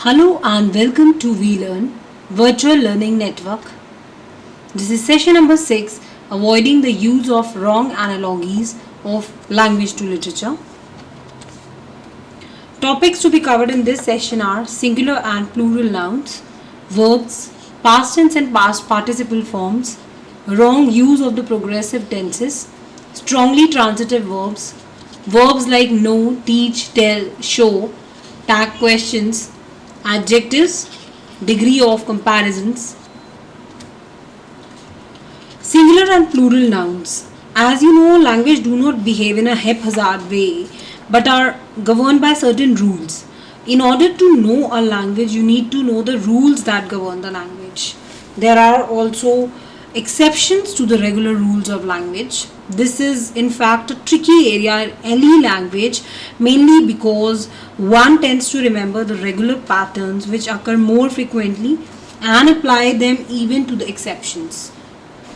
Hello and welcome to VLearn Virtual Learning Network. This is session number 6, avoiding the use of wrong analogies of language to literature. Topics to be covered in this session are singular and plural nouns, verbs, past tense and past participle forms, wrong use of the progressive tenses, strongly transitive verbs, verbs like know, teach, tell, show, tag questions, adjectives, degree of comparisons. Singular and plural nouns. As you know, language do not behave in a haphazard way but are governed by certain rules. In order to know a language, you need to know the rules that govern the language. There are also exceptions to the regular rules of language. This is in fact a tricky area in any language, mainly because one tends to remember the regular patterns which occur more frequently and apply them even to the exceptions.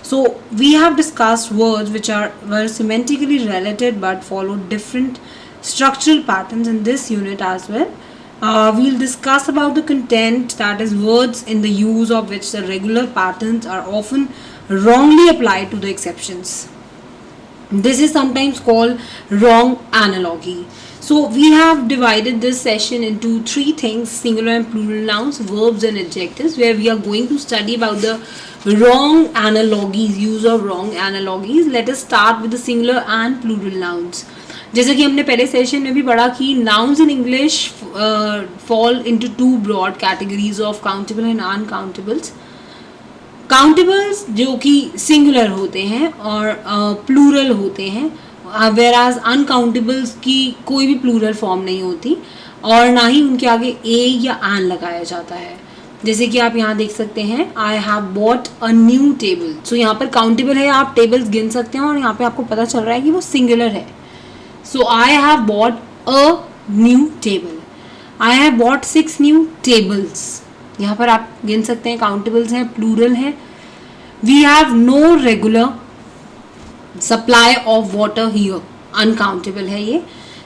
So we have discussed words which were semantically related but follow different structural patterns in this unit as well. We'll discuss about the content, that is words in the use of which the regular patterns are often wrongly applied to the exceptions. This is sometimes called wrong analogy. So we have divided this session into three things: singular and plural nouns, verbs and adjectives, where we are going to study about the wrong analogies, use of wrong analogies. Let us start with the singular and plural nouns. जैसे कि हमने पहले session में भी पढ़ा कि nouns in English fall into two broad categories of countable and uncountables. Countables जो कि सिंगुलर होते हैं और प्लूरल होते हैं, whereas अनकाउंटेबल्स की कोई भी प्लूरल फॉर्म नहीं होती और ना ही उनके आगे ए या एन लगाया जाता है. जैसे कि आप यहाँ देख सकते हैं, I have bought a new table. So यहाँ पर काउंटेबल है, आप टेबल्स गिन सकते हैं और यहाँ पे आपको पता चल रहा है कि वो सिंगुलर है. So I have bought a new table. I have bought 6 new tables. यहाँ पर आप गिन सकते हैं, काउंटेबल्स हैं, प्लूरल है. We have no regular supply of water here, uncountable है ये.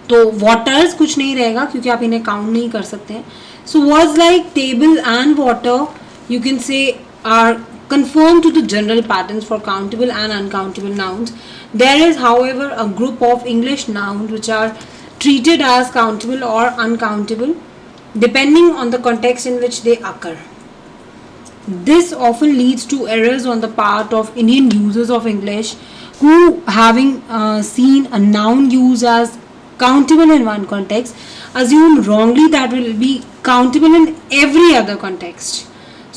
तो वाटर्स कुछ नहीं रहेगा क्योंकि आप इन्हें काउंट नहीं कर सकते हैं. So words like table and water you can say are conform to the general patterns for countable and uncountable nouns. There is, however, a group of English nouns which are treated as countable or uncountable depending on the context in which they occur. This often leads to errors on the part of Indian users of English who, having seen a noun used as countable in one context, assume wrongly that will be countable in every other context.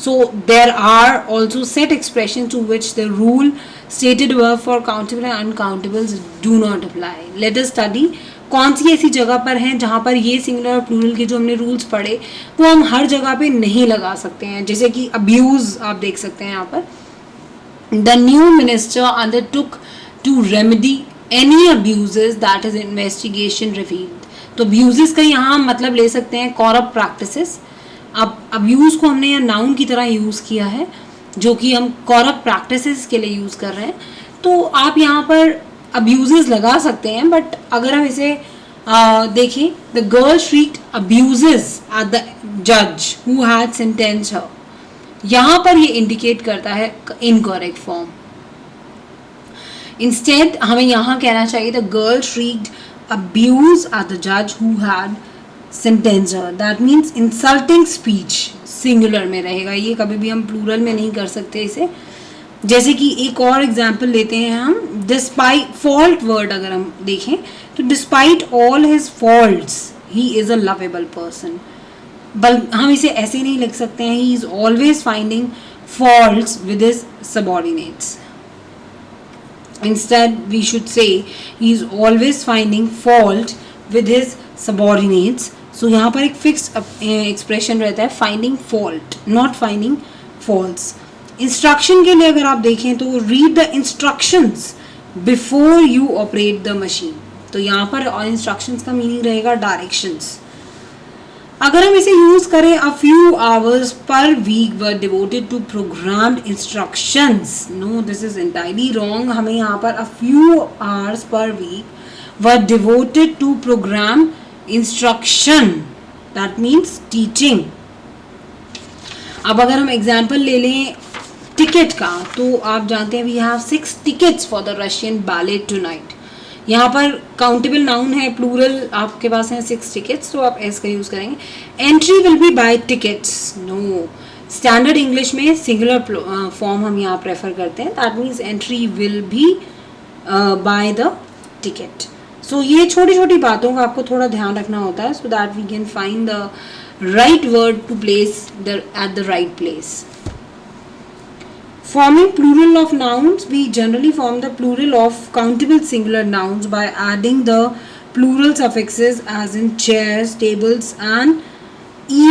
So there are also set expressions to which the rule stated above for countable and uncountables do not apply. Let us study कौन सी ऐसी जगह पर हैं जहाँ पर ये singular और plural के जो हमने रूल्स पढ़े वो हम हर जगह पे नहीं लगा सकते हैं. जैसे कि अब्यूज आप देख सकते हैं यहाँ पर, the new minister undertook to remedy any abuses that is investigation revealed. तो अब्यूजेस का यहाँ मतलब ले सकते हैं करप्ट प्रैक्टिसेस. अब अब्यूज़ को हमने यहाँ नाउन की तरह यूज़ किया है जो कि हम करप्ट प्रैक्टिसेस के लिए यूज़ कर रहे हैं. तो आप यहाँ पर अब्यूजेस लगा सकते हैं, बट अगर हम इसे देखें, the girl shrieked abuses at the जज हु हैड सेंटेंस्ड हर, यहाँ पर ये इंडिकेट करता है इनकरेक्ट फॉर्म. इंस्टेड हमें यहाँ कहना चाहिए the girl shrieked abuse at the जज who had sentenced her. That means insulting speech singular में रहेगा, ये कभी भी हम प्लूरल में नहीं कर सकते इसे. जैसे कि एक और एग्जाम्पल लेते हैं हम, डिस्पाइट फॉल्ट वर्ड अगर हम देखें तो despite all his faults he is a lovable person. हम इसे ऐसे नहीं लिख सकते हैं, he is always finding faults with his subordinates. Instead we should say he is always finding fault with his subordinates. So यहाँ पर एक फिक्स्ड एक्सप्रेशन रहता है, finding fault, not finding faults. Instruction के लिए अगर आप देखें तो read the instructions before you operate the machine. तो यहाँ पर इंस्ट्रक्शंस का मीनिंग रहेगा डायरेक्शंस. अगर हम इसे यूज करें, a few hours per week were devoted to programmed instructions. No, this is entirely wrong. हमें यहाँ पर a few hours per week were devoted to program instruction, that means teaching. अब अगर हम एग्जाम्पल ले लें टिकट का, तो आप जानते हैं we have 6 tickets for the Russian ballet tonight. यहाँ पर काउंटेबल नाउन है, प्लूरल आपके पास है 6 टिकट्स, तो आप एस का यूज़ करेंगे। Entry will be by tickets, no. Standard English में सिंगुलर फॉर्म हम यहाँ प्रेफर करते हैं, that means entry will be by the ticket. So ये छोटी छोटी बातों का आपको थोड़ा ध्यान रखना होता है, so that we can find the right word to place at the right place. Forming plural of nouns, we generally form the plural of countable singular nouns by adding the plural suffixes as in chairs, tables and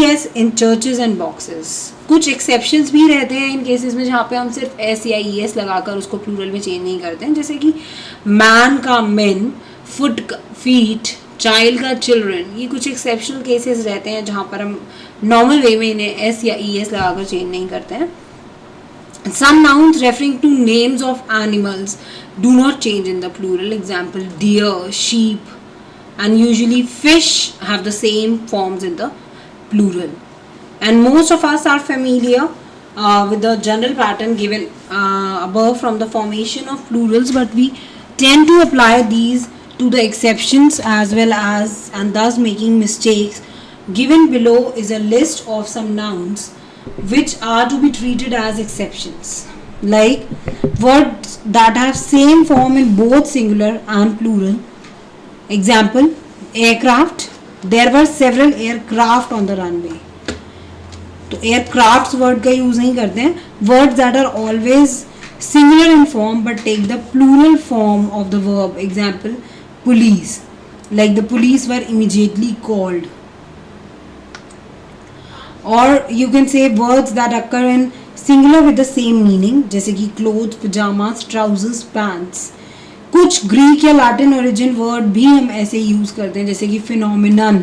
es in churches and boxes. कुछ exceptions भी रहते हैं इन cases में जहाँ पे हम सिर्फ s या es लगाकर उसको plural में change नहीं करते हैं, जैसे कि man का men, foot का feet, चाइल्ड का चिल्ड्रन। ये कुछ एक्सेप्शनल केसेस रहते हैं जहाँ पर हम नॉर्मल वे में इन्हें एस या ई एस लगाकर चेंज नहीं करते हैं। Some nouns referring to names of animals do not change in the plural, example deer, sheep and usually fish have the same forms in the plural. And most of us are familiar with the general pattern given above from the formation of plurals, but we tend to apply these to the exceptions as well as, and thus making mistakes. Given below is a list of some nouns which are to be treated as exceptions, like words that have same form in both singular and plural. Example, aircraft, there were several aircraft on the runway. तो aircrafts word का use नहीं करते हैं. Words that are always singular in form but take the plural form of the verb. Example, police, like the police were immediately called. Or you can say words that occur in singular with the same meaning, जैसे कि clothes, pajamas, trousers, pants. कुछ Greek या Latin origin word भी हम ऐसे use करते हैं, जैसे कि फिनोमिनन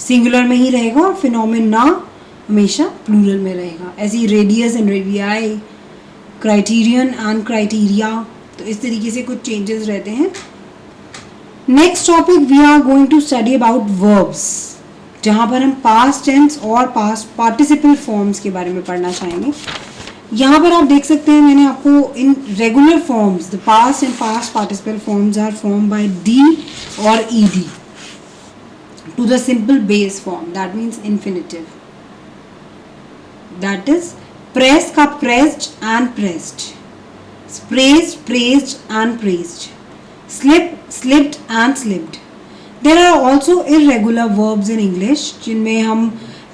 सिंगुलर में ही रहेगा और फिनोमिना हमेशा प्लूरल में रहेगा. ऐसे ही radius and radii, criterion and criteria. तो इस तरीके से कुछ चेंजेस रहते हैं. Next topic we are going to study about verbs, जहाँ पर हम पास्ट टेंस और पास्ट पार्टिसिपल फॉर्म्स के बारे में पढ़ना चाहेंगे. यहाँ पर आप देख सकते हैं मैंने आपको इन regular forms the past and past participle forms are form by D और ED to the simple base form, that means infinitive. That is press का pressed and pressed, praised, praised and praised, slip, slipped and slipped. There are also irregular verbs in English जिनमें हम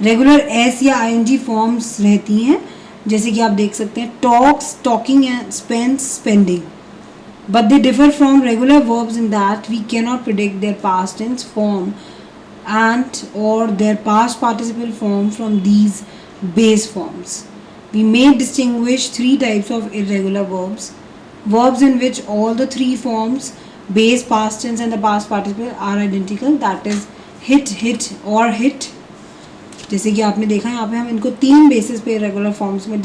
regular s या ing forms रहती हैं, जैसे कि आप देख सकते हैं talks, talking and spends, spending. But they differ from regular verbs in that we cannot predict their past tense form and or their past participle form from these base forms. We may distinguish three types of irregular verbs. Verbs in which all the three forms, base, past tense and the past participle are identical, that is hit, hit or hit. जैसे कि आपने देखा यहाँ पे हम इनको तीन basis पे रेगुलर फॉर्म्स में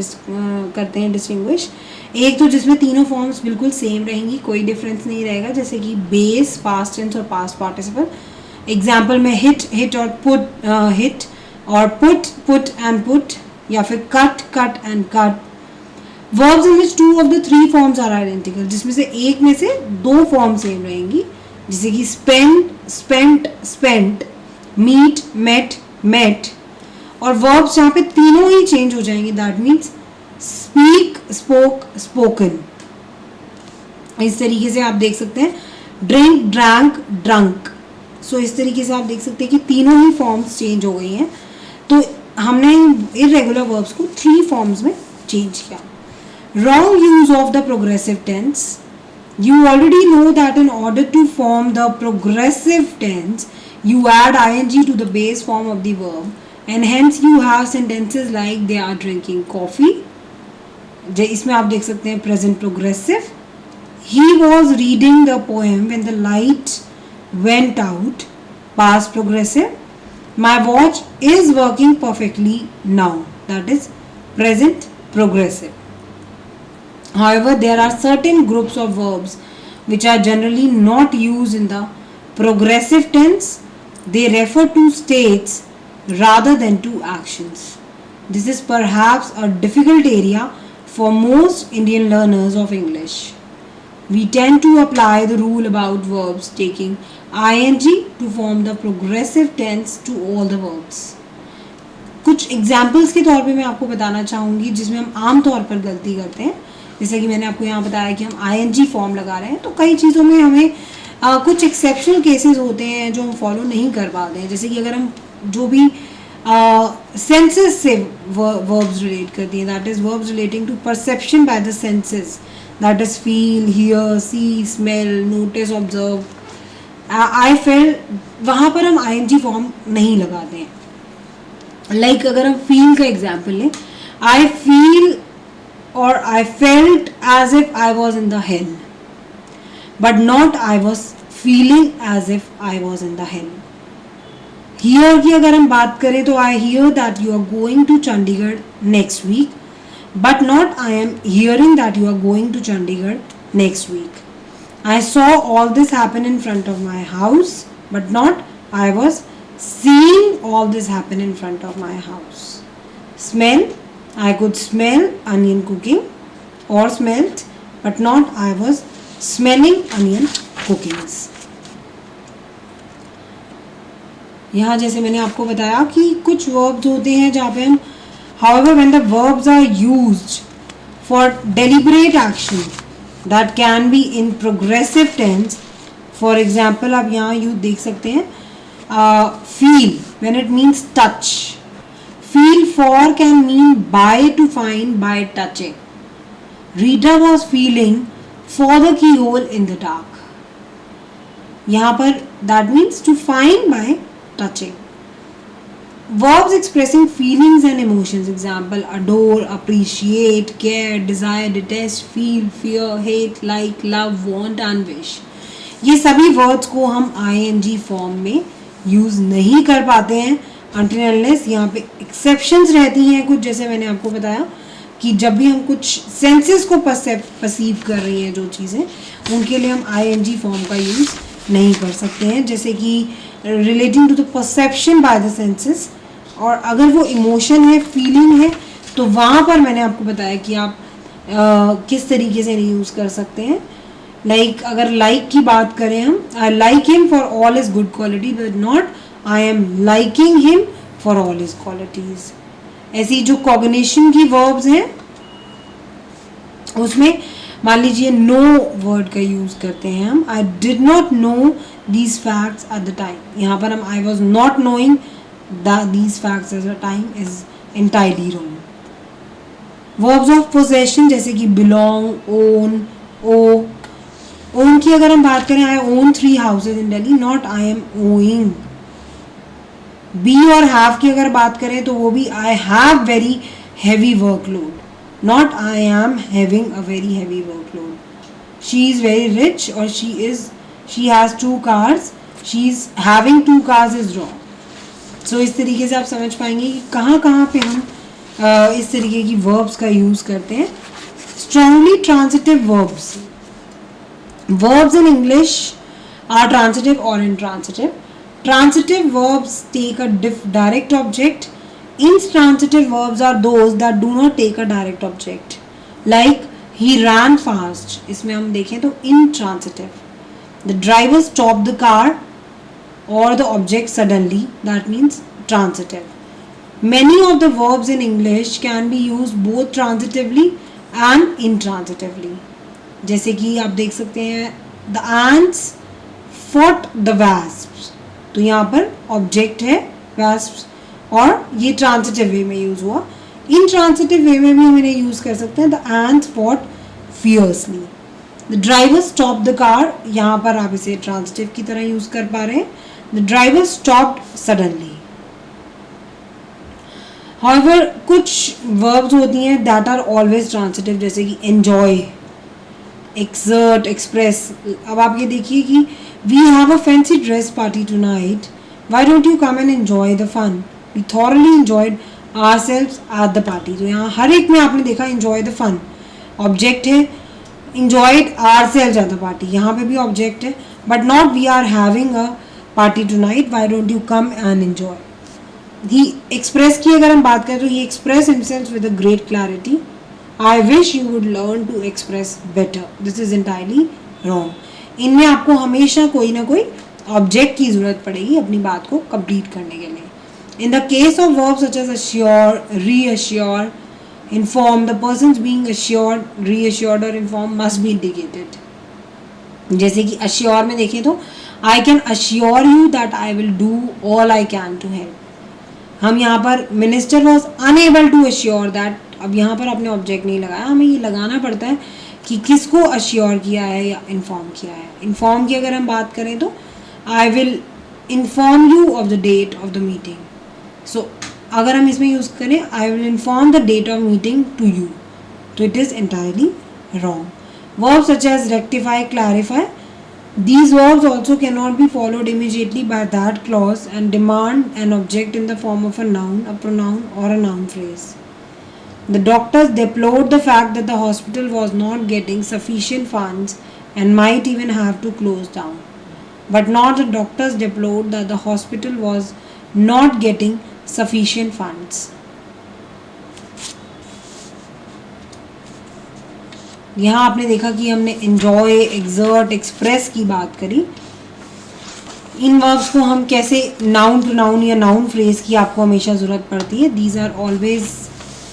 करते हैं डिस्टिंग्विश. एक तो जिसमें तीनों फॉर्म्स बिल्कुल सेम रहेंगी, कोई डिफरेंस नहीं रहेगा, जैसे कि बेस, पास्ट टेंस और पास्ट पार्टिसिपल. एग्जाम्पल में हिट, हिट और पुट, हिट और पुट, पुट एंड पुट, या फिर cut, cut and cut. Verbs in which two of the three forms are identical, जिसमें से एक में से दो फॉर्म सेम रहेंगी, जैसे कि spend, spent, spent, meet, met, met. और verbs जहाँ पे तीनों ही चेंज हो जाएंगे, that means speak, spoke, spoken. इस तरीके से आप देख सकते हैं drink, drank, drunk. So इस तरीके से आप देख सकते हैं कि तीनों ही फॉर्म्स चेंज हो गई हैं. तो हमने इरेगुलर वर्ब्स को थ्री फॉर्म्स में चेंज किया. Wrong use of the progressive tense. You already know that in order to form the progressive tense, you add ing to the base form of the verb, and hence you have sentences like they are drinking coffee. इसमें आप देख सकते हैं present progressive. He was reading the poem when the light went out. Past progressive. My watch is working perfectly now. That is present progressive. However, there are certain groups of verbs which are generally not used in the progressive tense. They refer to states rather than to actions. This is perhaps a difficult area for most Indian learners of English. We tend to apply the rule about verbs taking ing to form the progressive tense to all the verbs. कुछ examples के तौर पे मैं आपको बताना चाहूँगी जिसमें हम आम तौर पर गलती करते हैं. जैसे कि मैंने आपको यहाँ बताया कि हम ing फॉर्म लगा रहे हैं, तो कई चीज़ों में हमें कुछ एक्सेप्शनल केसेस होते हैं जो हम फॉलो नहीं कर पाते हैं. जैसे कि अगर हम जो भी सेंसेस से वर्ब्स रिलेट करती हैं, that is verbs relating to perception by the senses, that is feel, hear, see, smell, notice, observe, I feel, वहाँ पर हम ing फॉर्म नहीं लगाते हैं. लाइक अगर हम फील का एग्जाम्पल लें, आई फील और I felt as if I was in the hell, but not I was feeling as if I was in the hell. Hear की अगर हम बात करें तो I hear that you are going to Chandigarh next week, but not I am hearing that you are going to Chandigarh next week. I saw all this happen in front of my house, but not I was seeing all this happen in front of my house. Smell, I could smell onion cooking और smelt, but not I was smelling onion cookings. यहाँ जैसे मैंने आपको बताया कि कुछ verbs होते हैं जहाँ पे हम however when the verbs are used for deliberate action that can be in progressive tense, for example आप यहाँ यू देख सकते हैं feel when it means touch, feel for can mean by to find by touching. Rita was feeling for the keyhole in the dark. यहाँ पर that means to find by touching. Verbs expressing feelings and emotions, example adore, appreciate, care, desire, detest, feel, fear, hate, like, love, want and wish. ये सभी words को हम ing form में use नहीं कर पाते हैं until unless यहाँ पे एक्सेप्शंस रहती हैं कुछ. जैसे मैंने आपको बताया कि जब भी हम कुछ सेंसेस को परसीव कर रही हैं जो चीज़ें, उनके लिए हम ing फॉर्म का यूज़ नहीं कर सकते हैं. जैसे कि relating to the perception by the senses, और अगर वो इमोशन है, फीलिंग है, तो वहाँ पर मैंने आपको बताया कि आप किस तरीके से नहीं यूज़ कर सकते हैं. लाइक अगर लाइक की बात करें हम, I like him for all is good quality, but not I am liking him for all is qualities. ऐसी जो कॉग्निशन की वर्ब्स हैं उसमें मान लीजिए नो वर्ड का यूज़ करते हैं हम. I did not know these facts at the time. यहाँ पर हम I was not knowing these facts at the time is entirely wrong. Verbs of possession जैसे कि बिलोंग, ओन, ओ. ओन की अगर हम बात करें, I own 3 houses in Delhi, not I am owing. B और हैव की अगर बात करें तो वो भी I have very heavy workload, not I am having a very heavy workload. She is very rich or she has 2 cars, she is having 2 cars is wrong. So इस तरीके से आप समझ पाएंगे कि कहाँ कहाँ पे हम इस तरीके की verbs का यूज़ करते हैं. Strongly transitive verbs. Verbs in English are transitive or intransitive. Transitive verbs take a direct object. Intransitive verbs are those that do not take a direct object. Like he ran fast. इसमें हम देखें तो intransitive. The driver stopped the car or the object suddenly. That means transitive. Many of the verbs in English can be used both transitively and intransitively. जैसे कि आप देख सकते हैं the ants fought the wasps. तो यहाँ पर object है wasps और ये ट्रांसिटिव वे में यूज़ हुआ. इन ट्रांसिटिव वे में भी हम इन्हें यूज़ कर सकते हैं. The ends fought fiercely. The driver stop the car, यहाँ पर आप इसे ट्रांसिटिव की तरह यूज़ कर पा रहे हैं. The driver stopped suddenly. However कुछ वर्ब्स होती हैं दैट आर ऑलवेज ट्रांसिटिव, जैसे कि एन्जॉय, एक्सर्ट, एक्सप्रेस. अब आप ये देखिए कि we have a fancy dress party tonight, why don't you come and enjoy the fun. We thoroughly enjoyed ourselves at the party. तो यहाँ हर एक में आपने देखा enjoy the fun. Object है enjoyed ourselves at the party. यहाँ पे भी object है, but not we are having a party tonight. Why don't you come and enjoy? He express की अगर हम बात करें तो he express himself with a great clarity. I wish you would learn to express better. This is entirely wrong. इनमें आपको हमेशा कोई ना कोई ऑब्जेक्ट की ज़रूरत पड़ेगी अपनी बात को कंप्लीट करने के लिए. In the case of verb such as assure, reassure, inform, the persons being assured, reassured or informed must be indicated. जैसे कि assure में देखें तो I can assure you that I will do all I can to help. हम यहाँ पर minister was unable to assure that, अब यहाँ पर आपने ऑब्जेक्ट नहीं लगाया, हमें ये लगाना पड़ता है कि किसको अश्योर किया है या इन्फॉर्म किया है. इन्फॉर्म की अगर हम बात करें तो I will inform you of the date of the meeting. So अगर हम इसमें यूज़ करें I will inform the date of meeting to you, तो it is entirely wrong. Verb such as rectify, clarify, these verbs also cannot be followed immediately by that clause and demand an object in the form of a noun, a pronoun or a noun phrase. The doctors deplored the fact that the hospital was not getting sufficient funds and might even have to close down. But not the doctors deplored that the hospital was not getting sufficient funds. यहाँ आपने देखा कि हमने enjoy, exert, express की बात करी. इन verbs को हम कैसे नाउन प्रोनाउन या नाउन फ्रेज की आपको हमेशा ज़रूरत पड़ती है. These are always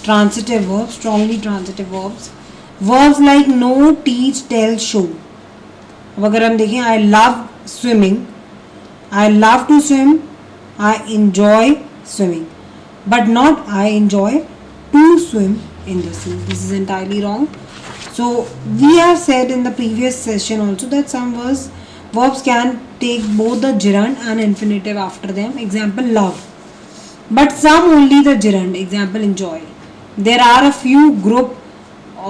transitive verbs, strongly transitive verbs. Verbs like know, teach, tell, show. अब अगर हम देखें I love swimming, I love to swim, I enjoy swimming, but not I enjoy to swim in the sea. This is entirely wrong. So we have said in the previous session also that some verbs can take both the gerund and infinitive after them. Example love, but some only the gerund. Example enjoy. There are a few group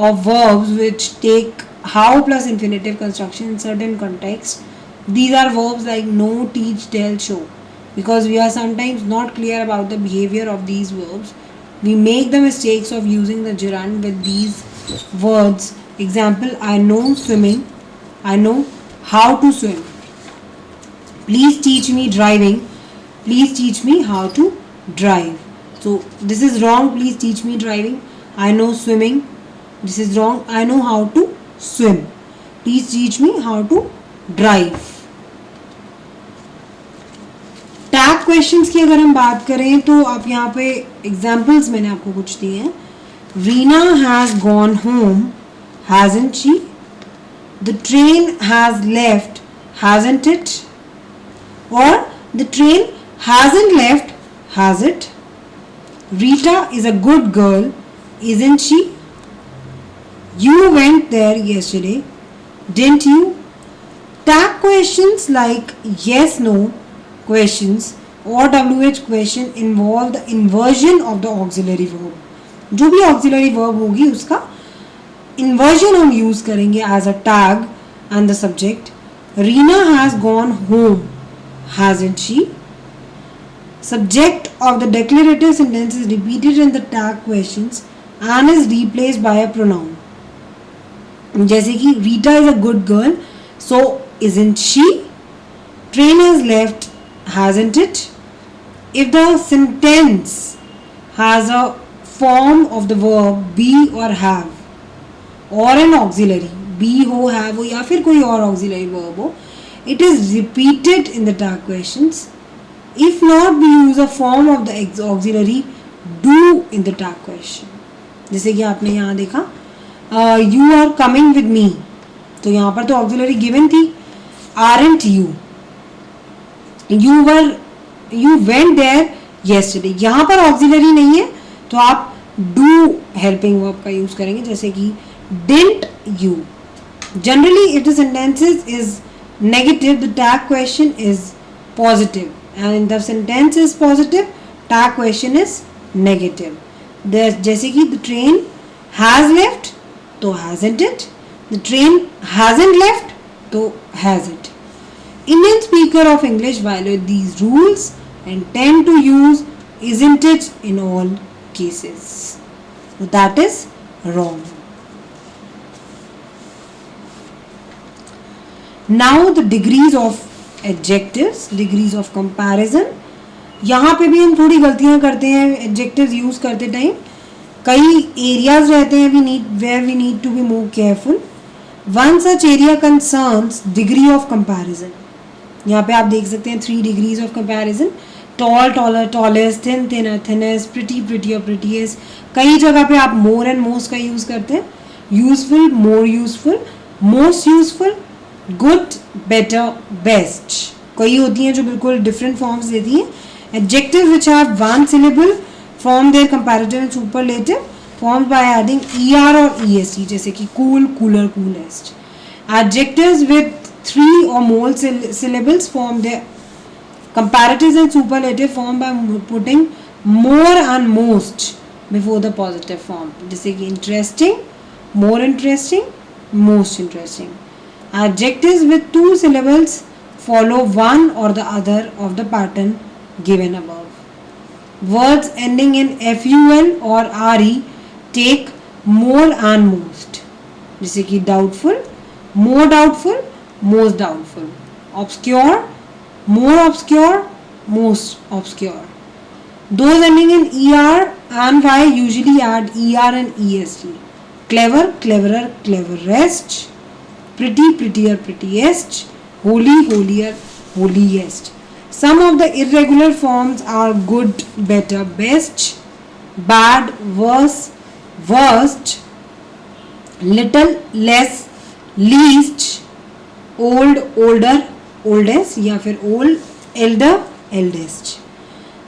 of verbs which take how plus infinitive construction in certain contexts. These are verbs like no, teach, tell, show. Because we are sometimes not clear about the behavior of these verbs, we make the mistakes of using the gerund with these words. Example, I know swimming, I know how to swim. Please teach me driving, please teach me how to drive. So this is wrong, please teach me driving. I know swimming, this is wrong, I know how to swim. Please teach me how to drive. Tag questions की अगर हम बात करें तो आप यहाँ पे examples मैंने आपको कुछ दिए हैं. Reena has gone home, hasn't she. The train has left, hasn't it. और the train hasn't left, has it. Rita is a good girl, isn't she. You went there yesterday, didn't you. Tag questions like yes, no questions or WH question involve the inversion of the auxiliary verb. जो भी auxiliary verb होगी उसका inversion हम use करेंगे as a tag and the subject. Reena has gone home, hasn't she. Subject of the declarative sentence is repeated in the tag questions and is replaced by a pronoun. जैसे कि Rita is a good girl, so isn't she. Train has left, hasn't it. If the sentence has a form of the verb be or have or an auxiliary, be हो, have हो या फिर कोई और auxiliary verb हो, it is repeated in the tag questions. If not, we use a form of the auxiliary do in the tag question. जैसे कि आपने यहाँ देखा you are coming with me, तो यहाँ पर तो auxiliary given थी aren't you. You went there yesterday, यहाँ पर auxiliary नहीं है तो आप do helping verb का यूज करेंगे. जैसे कि didn't you. Generally if the sentences is negative, the tag question is positive, and if the sentence is positive, tag question is negative. जैसे कि the train has left तो hasn't it. The train hasn't left तो has it. Indian speaker of English violate these rules and tend to use isn't it in all cases. So that is wrong. Now the degrees of adjectives, degrees of comparison. यहाँ पे भी हम थोड़ी गलतियाँ करते हैं adjectives use करते time. कई एरियाज रहते हैं we need to be more careful. One such area concerns degree of comparison. यहाँ पे आप देख सकते हैं 3 degrees of comparison. Tall taller tallest, thin thinner thinnest, pretty prettier prettiest. कई जगह पे आप मोर एंड मोस्ट का यूज़ करते हैं. Useful, more useful, most useful, good, better, best. कई होती हैं जो बिल्कुल डिफरेंट फॉर्म्स देती हैं. Adjective which have one syllable form their comparative and superlative formed by adding er और est, जैसे कि cool, cooler, coolest. Adjectives with 3 or more syllables form their comparatives and superlative form by putting more and most before the positive form, जैसे कि interesting, more interesting, most interesting. Adjectives with 2 syllables follow one or the other of the pattern given above. Words ending in ful or re take more and most, जैसे कि doubtful, more doubtful, most doubtful. Obscure, more obscure, most obscure. Those ending in er and y usually add er and est. Clever, cleverer, cleverest. Pretty, prettier, prettiest. Holy, holier, holiest. Some of the irregular forms are good, better, best, bad, worse, worst, little, less, least, old, older, oldest, या फिर old, elder, eldest.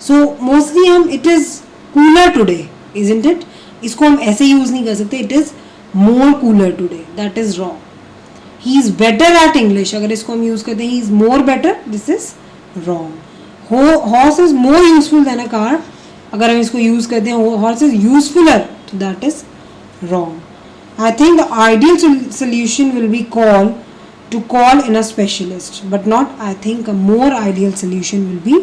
So mostly हम it is cooler today, isn't it, इसको हम ऐसे use नहीं कर सकते. It is more cooler today, that is wrong. He is better at English, अगर इसको हम यूज़ करते हैं he is more better, this is wrong. Horse is more useful than a car, अगर हम इसको यूज़ करते हैं हॉर्स इज़ यूजफुलर, तो that is wrong. I think the ideal solution will be to call in a specialist, but not, I think a more ideal solution will be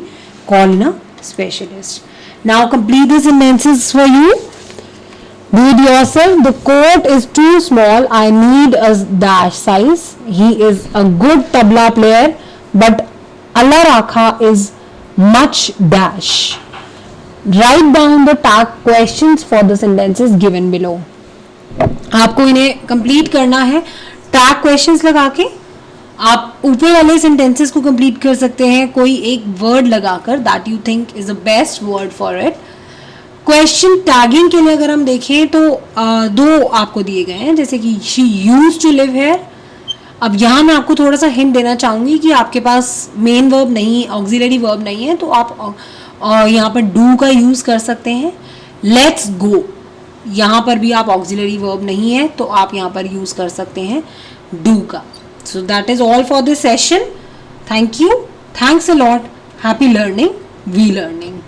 call in a specialist. Now complete the sentences for you. Read yourself. The coat is too small, I need a dash size. He is a good tabla player, but Allah Rakha is much dash. Write down the tag questions for the sentences given below. आपको इन्हें complete करना है. Tag questions लगा के आप ऊपर वाले sentences को कंप्लीट कर सकते हैं कोई एक वर्ड लगाकर that you think is the best word for it. Question tagging के लिए अगर हम देखें तो 2 आपको दिए गए हैं, जैसे कि she used to live here. अब यहाँ मैं आपको थोड़ा सा हिंट देना चाहूँगी कि आपके पास मेन वर्ब नहीं, ऑक्सिलरी वर्ब नहीं है, तो आप यहाँ पर डू का यूज़ कर सकते हैं. लेट्स गो, यहाँ पर भी आप ऑक्सिलरी वर्ब नहीं है, तो आप यहाँ पर यूज़ कर सकते हैं डू का. So that is all for this session. Thank you. Thanks a lot. Happy learning. We learning.